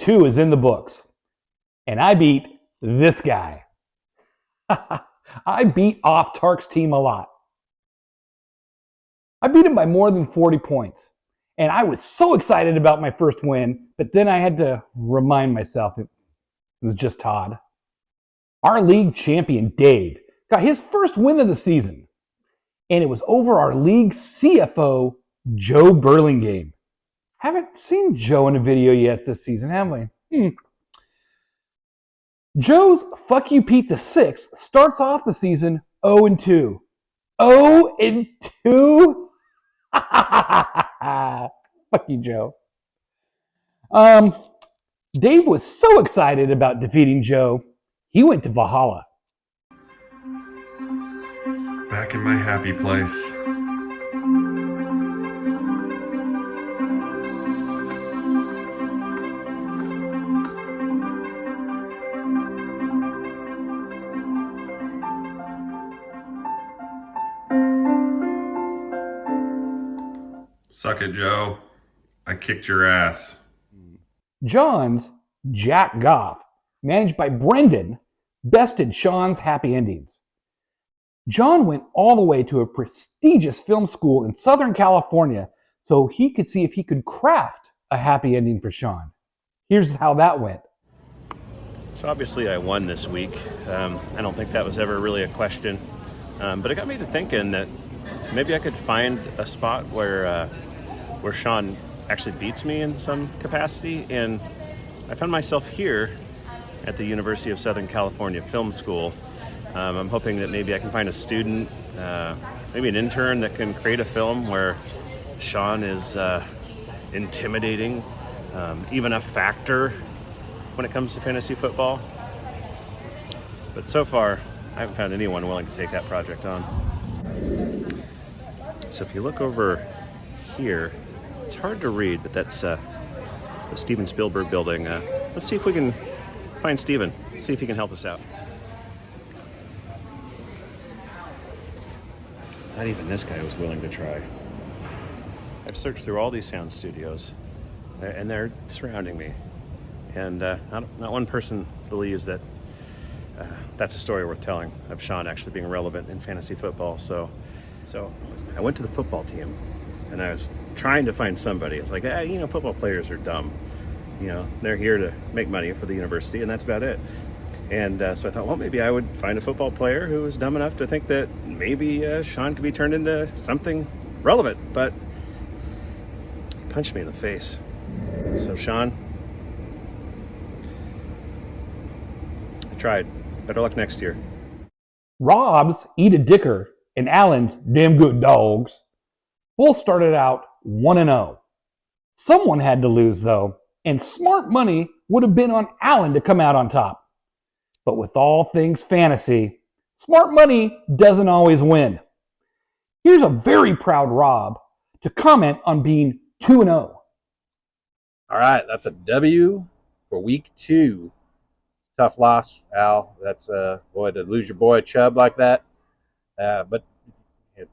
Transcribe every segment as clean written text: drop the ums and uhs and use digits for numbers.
2 is in the books, and I beat this guy. I beat off Tark's team a lot. I beat him by more than 40 points, and I was so excited about my first win, but then I had to remind myself it was just Todd. Our league champion, Dave, got his first win of the season, and it was over our league CFO, Joe Burlingame. Haven't seen Joe in a video yet this season, have we? Joe's Fuck You Pete the Sixth starts off the season 0-2. 0-2? Fuck you, Joe. Dave was so excited about defeating Joe, he went to Valhalla. Back in my happy place. Suck it, Joe. I kicked your ass. John's Jack Goff, managed by Brendan, bested Sean's happy endings. John went all the way to a prestigious film school in Southern California so he could see if he could craft a happy ending for Sean. Here's how that went. So obviously I won this week. I don't think that was ever really a question. But it got me to thinking that maybe I could find a spot where Sean actually beats me in some capacity. And I found myself here at the University of Southern California Film School. I'm hoping that maybe I can find a student, maybe an intern that can create a film where Sean is intimidating, even a factor when it comes to fantasy football. But so far, I haven't found anyone willing to take that project on. So if you look over here, it's hard to read, but that's the Steven Spielberg building. Let's see if we can find Steven, see if he can help us out. Not even this guy was willing to try. I've searched through all these sound studios, and they're surrounding me. And not one person believes that that's a story worth telling of Sean actually being relevant in fantasy football. So I went to the football team, and I was trying to find somebody. It's like, football players are dumb. They're here to make money for the university, and that's about it. And so I thought, well, maybe I would find a football player who was dumb enough to think that maybe Sean could be turned into something relevant. But he punched me in the face. So Sean, I tried. Better luck next year. Rob's Eat a Dicker and Allen's Damn Good Dogs both started out 1-0. Someone had to lose, though, and smart money would have been on Allen to come out on top. But with all things fantasy, smart money doesn't always win. Here's a very proud Rob to comment on being 2-0. All right, that's a W for week 2. Tough loss, Al. That's boy, to lose your boy Chubb like that. But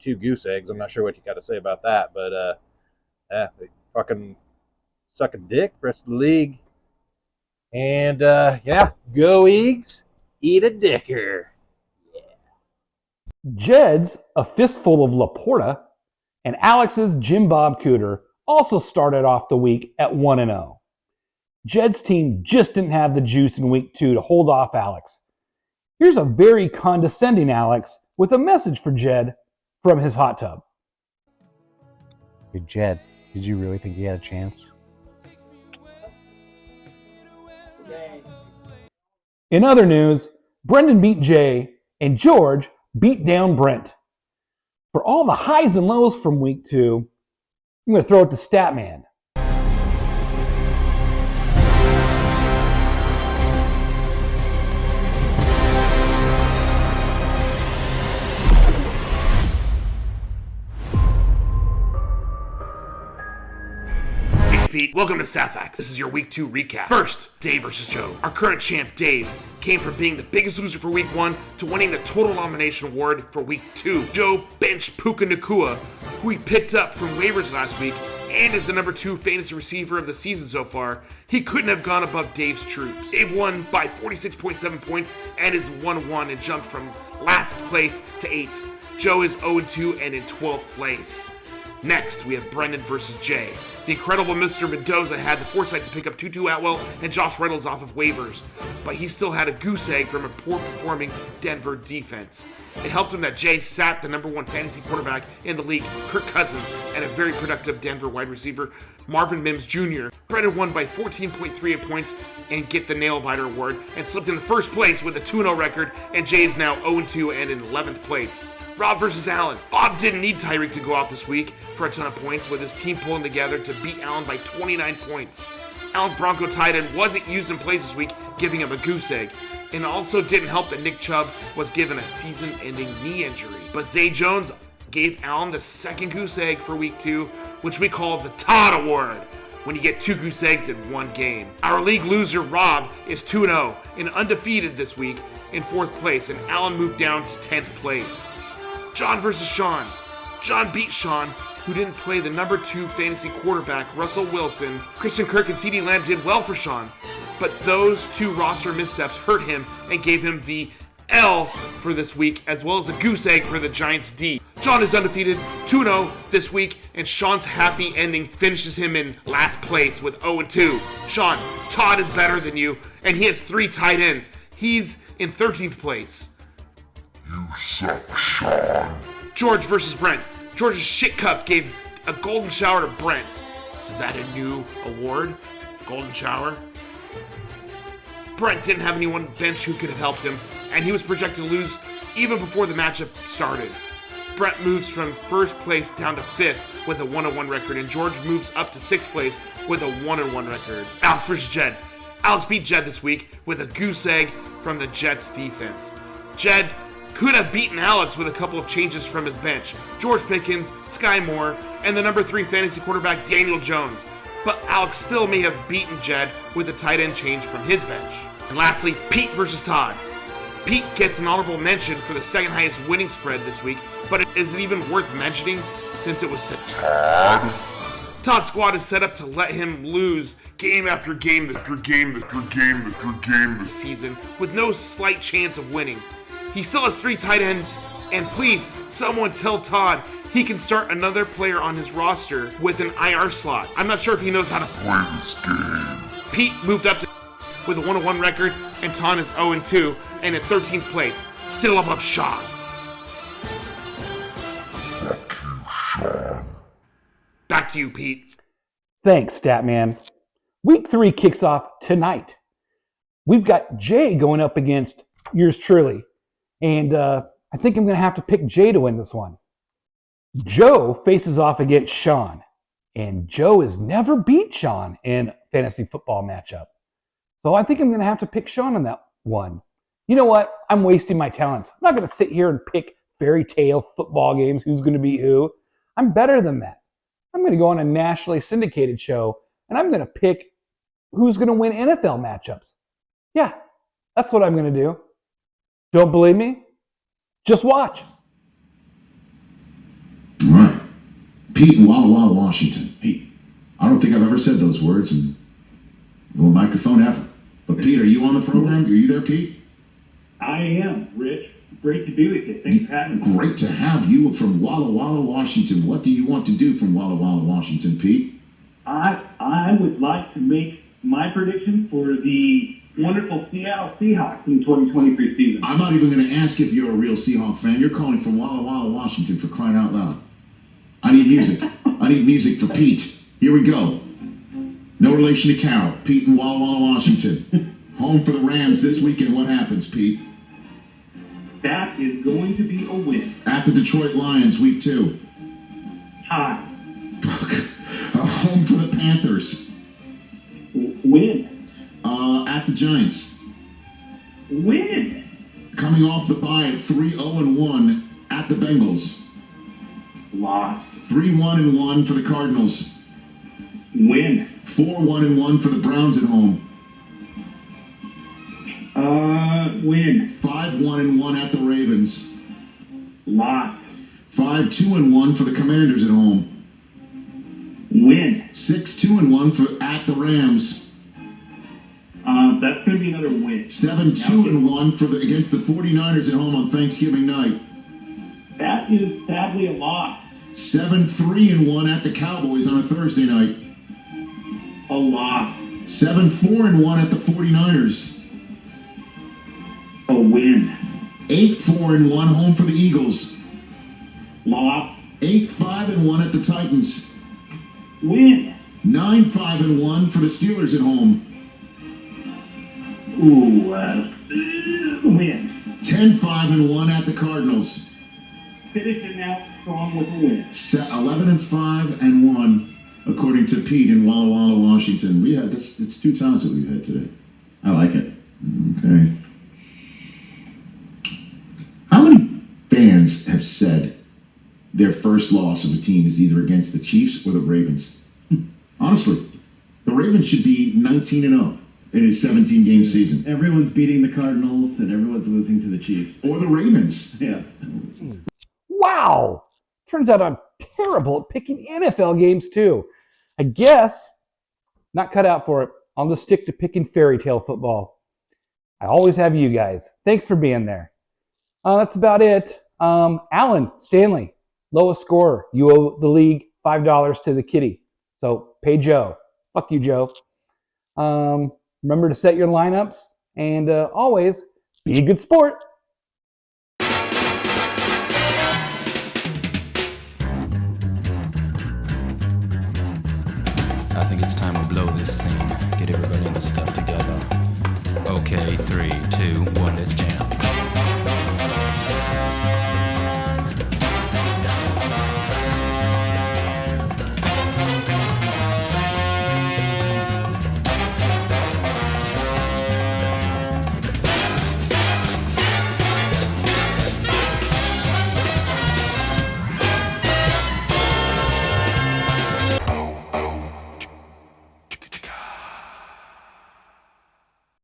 2 goose eggs. I'm not sure what you got to say about that. But they fucking suck a dick. Rest of the league. And go Eags, eat a dicker. Yeah. Jed's A Fistful of Laporta and Alex's Jim Bob Cooter also started off the week at 1-0. Jed's team just didn't have the juice in week 2 to hold off Alex. Here's a very condescending Alex with a message for Jed from his hot tub. Hey, Jed, did you really think you had a chance? In other news, Brendan beat Jay and George beat down Brent. For all the highs and lows from week 2, I'm going to throw it to Statman. Pete, welcome to Sathax. This is your week 2 recap. First, Dave versus Joe. Our current champ, Dave, came from being the biggest loser for week 1 to winning the total nomination award for week 2. Joe benched Puka Nakua, who he picked up from waivers last week, and is the number 2 fantasy receiver of the season so far, he couldn't have gone above Dave's troops. Dave won by 46.7 points and is 1-1 and jumped from last place to 8th. Joe is 0-2 and in 12th place. Next, we have Brendan versus Jay. The incredible Mr. Mendoza had the foresight to pick up Tutu Atwell and Josh Reynolds off of waivers, but he still had a goose egg from a poor-performing Denver defense. It helped him that Jay sat the number 1 fantasy quarterback in the league, Kirk Cousins, and a very productive Denver wide receiver, Marvin Mims Jr. Brendan won by 14.3 points and get the Nail-Biter Award, and slipped in first place with a 2-0 record, and Jay is now 0-2 and in 11th place. Rob versus Allen. Bob didn't need Tyreek to go off this week for a ton of points, with his team pulling together to beat Allen by 29 points. Allen's Bronco tight end wasn't used in plays this week, giving him a goose egg. And also didn't help that Nick Chubb was given a season-ending knee injury. But Zay Jones gave Allen the second goose egg for week 2, which we call the Todd Award, when you get 2 goose eggs in one game. Our league loser, Rob, is 2-0 and undefeated this week in 4th place, and Allen moved down to 10th place. John versus Sean. John beat Sean, who didn't play the number 2 fantasy quarterback, Russell Wilson. Christian Kirk and CeeDee Lamb did well for Sean, but those 2 roster missteps hurt him and gave him the L for this week, as well as a goose egg for the Giants D. John is undefeated, 2-0 this week, and Sean's happy ending finishes him in last place with 0-2. Sean, Todd is better than you, and he has 3 tight ends. He's in 13th place. You suck, Sean. George versus Brent. George's shit cup gave a golden shower to Brent. Is that a new award? Golden shower? Brent didn't have anyone bench who could have helped him, and he was projected to lose even before the matchup started. Brent moves from 1st place down to 5th with a 1-1 record, and George moves up to 6th place with a 1-1 record. Alex versus Jed. Alex beat Jed this week with a goose egg from the Jets defense. Jed could have beaten Alex with a couple of changes from his bench. George Pickens, Sky Moore, and the number 3 fantasy quarterback Daniel Jones. But Alex still may have beaten Jed with a tight end change from his bench. And lastly, Pete versus Todd. Pete gets an honorable mention for the 2nd highest winning spread this week, but is it even worth mentioning since it was to Todd? Todd's squad is set up to let him lose game after game after game after game after game this season with no slight chance of winning. He still has 3 tight ends, and please, someone tell Todd he can start another player on his roster with an IR slot. I'm not sure if he knows how to Play this game. Pete moved up to with a 1-1 record, and Ton is 0-2 and in 13th place, still above Sean. Fuck you, Sean. Back to you, Pete. Thanks, Statman. Week 3 kicks off tonight. We've got Jay going up against yours truly. And I think I'm going to have to pick Jay to win this one. Joe faces off against Sean. And Joe has never beat Sean in fantasy football matchup. So I think I'm going to have to pick Sean on that one. You know what? I'm wasting my talents. I'm not going to sit here and pick fairy tale football games, who's going to beat who. I'm better than that. I'm going to go on a nationally syndicated show, and I'm going to pick who's going to win NFL matchups. Yeah, that's what I'm going to do. Don't believe me? Just watch. All right. Pete in Walla Walla, Washington. Pete, I don't think I've ever said those words in a microphone ever. But Pete, are you on the program? Are you there, Pete? I am, Rich. Great to be with you. Thanks for having me. Great to have you from Walla Walla, Washington. What do you want to do from Walla Walla, Washington, Pete? I would like to make my prediction for the wonderful Seattle Seahawks in the 2023 season. I'm not even going to ask if you're a real Seahawk fan. You're calling from Walla Walla, Washington, for crying out loud. I need music. I need music for Pete. Here we go. No relation to Carol. Pete in Walla Walla, Washington. Home for the Rams this weekend. What happens, Pete? That is going to be a win. At the Detroit Lions, week 2. Tie. Home for the Panthers. Win. At the Giants. Win. Coming off the bye at 3-0-1 at the Bengals. Loss. 3-1-1 for the Cardinals. Win. 4-1-1 for the Browns at home. Win. 5-1-1 at the Ravens. Loss. 5-2-1 for the Commanders at home. Win. 6-2-1 for at the Rams. That's going to be another win. 7-2-1 for against the 49ers at home on Thanksgiving night. That is sadly a loss. 7-3-1 at the Cowboys on a Thursday night. A loss. 7-4-1 at the 49ers. A win. 8-4-1 home for the Eagles. Loss. 8-5-1 at the Titans. Win. 9-5-1 for the Steelers at home. Ooh, win. 10-5-1 at the Cardinals. Finishing out strong with a win. 11-5-1 according to Pete in Walla Walla, Washington. We had this. It's 2 times that we've had today. I like it. Okay. How many fans have said their first loss of a team is either against the Chiefs or the Ravens? Honestly, the Ravens should be 19-0 in a 17-game season. Everyone's beating the Cardinals and everyone's losing to the Chiefs. Or the Ravens. Yeah. Wow! Turns out I'm terrible at picking NFL games too. I guess not cut out for it. I'll just stick to picking fairy tale football. I always have you guys. Thanks for being there. That's about it. Alan Stanley, lowest scorer. You owe the league $5 to the kitty. So pay Joe. Fuck you, Joe. Remember to set your lineups and always be a good sport. I think it's time we blow this scene. Get everybody in the stuff together. Okay, 3, 2, 1, let's jam.